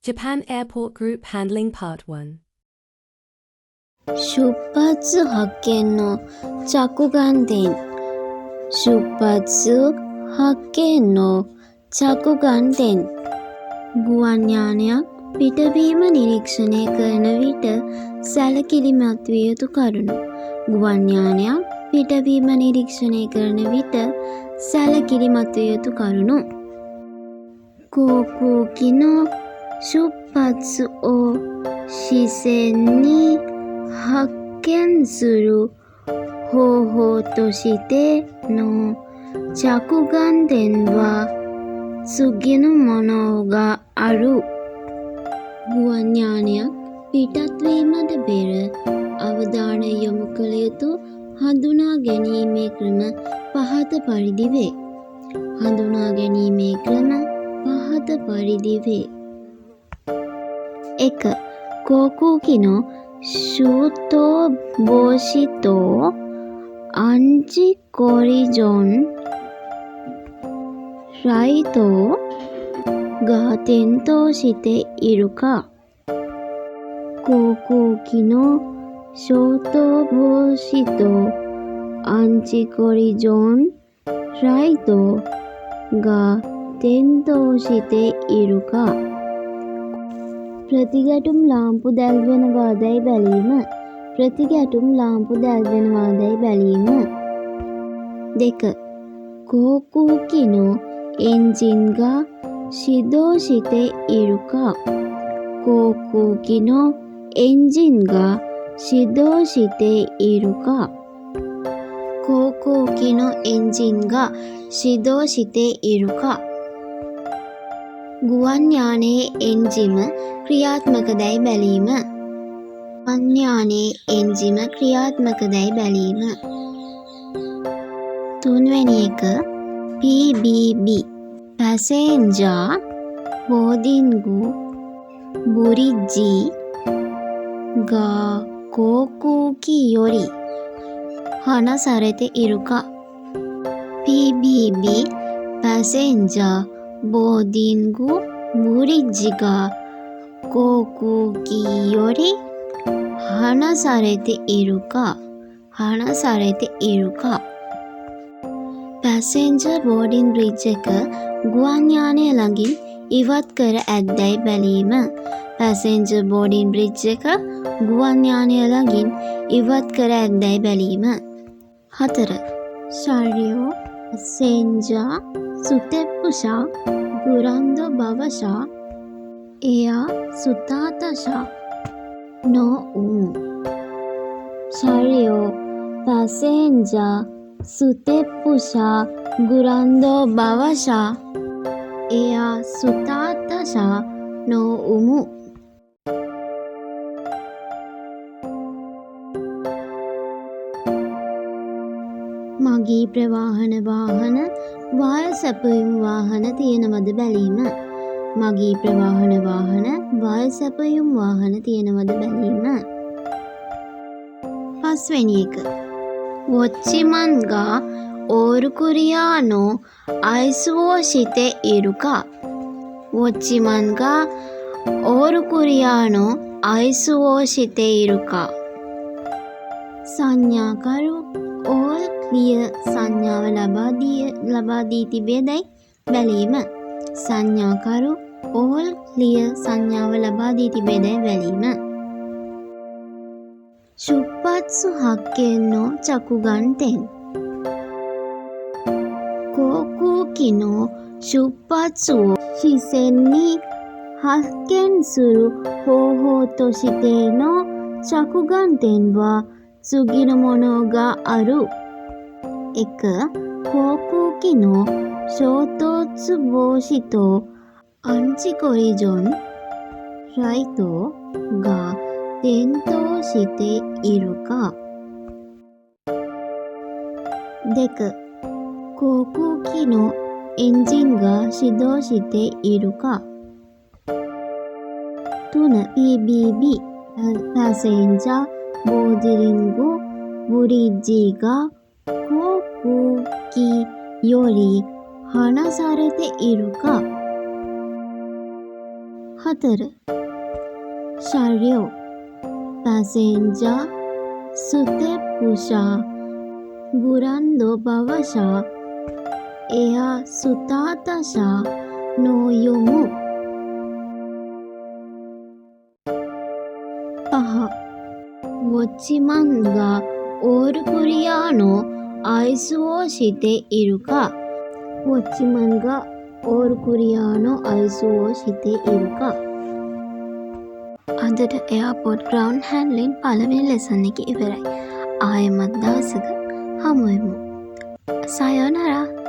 Japan Airport Group Handling Part 1. 出発発見の着眼点。出発発見の着眼点. ගුවන්යානයක් පිටවීම නිරීක්ෂණය කරන විට සැලකිලිමත් විය යුතු කරුණු. ගුවන්යානයක් පිටවීම නිරීක්ෂණය කරන විට සැලකිලිමත් විය යුතු කරුණු. 航空機の出発を視線に発見する方法としての着眼点は次のものがある. ගුවන්යානයක් පිටත් වීමට පෙර අවධානය යොමු කළ යුතු හඳුනා ගැනීමේ ක්‍රම පහත පරිදි වේ. හඳුනා ගැනීමේ ක්‍රම පහත පරිදි වේ. 1. 航空機の周到防止とアンチコリジョンライトが点灯しているか。航空機の消灯防止とアンチコリジョンライトが点灯しているか. ප්‍රතිගැටුම් ලාම්පු දැල්වෙනවාදැයි බැලීම. ප්‍රතිගැටුම් ලාම්පු දැල්වෙනවාදැයි බැලීම. 2. 航空機のエンジンが始動しているか。航空機のエンジンが始動しているか。航空機のエンジンが始動しているか. ගුවන් යානයේ එන්ජිම ක්‍රියාත්මකදැයි බැලීම. ගුවන් යානයේ එන්ජිම ක්‍රියාත්මකදැයි බැලීම. 3වෙනි එක PBB Passenger Boarding Bridge が航空機より離されているか。PBB Passengerボーディングブリッジが航空機より離されているか。離されているか. Passenger boarding bridge එක ගුවන් යානය ළඟින් ඉවත් කර ඇත්දැයි බැලීම. පැසෙන්ජර් බෝඩින් බ්‍රිජ් එක ගුවන් යානය ළඟින් ඉවත් කර ඇත්දැයි බැලීම. 4. 車両センジャーステップ車グランドババ車エアスタータ車の有無。車両パセンジャーステップ車グランドババ車エアスタータ車の有無。මගී ප්‍රවාහන වාහන වායු සැපයුම් වාහන තියෙනවද බැලීම. මගී ප්‍රවාහන වාහන වායු සැපයුම් වාහන තියෙනවද බැලීම. 5වෙනි එක ウォッチマンがオールクリアのアイスをしているか。ウォッチマンがオールクリアのアイスをしているか. සංඥාකරු all clear සංඥාව ලබා දී තිබේදැයි බැලීම. සංඥාකරු all clear සංඥාව ලබා දී තිබේදැයි බැලීම. 出発発見の着眼点。航空機の出発を視線に発見する方法としての着眼点は次のものがある。1. 航空機の衝突防止とアンチコリジョンライトが点灯しているか。2. 航空機のエンジンが始動しているか。3. PBB Passenger Boarding Bridge が航空機より離されているか。4. ශර්යෝ පැසෙන්ජා සුතේ පුෂා ගුරන්දෝ බවෂා එයා සුතාතෂා නොයොමු. 5. වොච්චිමන්ගා ඕරු කුරියානෝ අයිසුවෝ ශිතේ ඉරුකා. වොච්චිමන්ගා ඕරු කුරියානෝ අයිසුවෝ ශිතේ ඉරුකා. අදට එයාපෝට් ග්‍රවුන්ඩ් හැන්ඩ්ලින් පළවෙනි ලෙසන් එක ඉවරයි. ආයෙමත් දවසක හමුවෙමු. සයෝනාරා.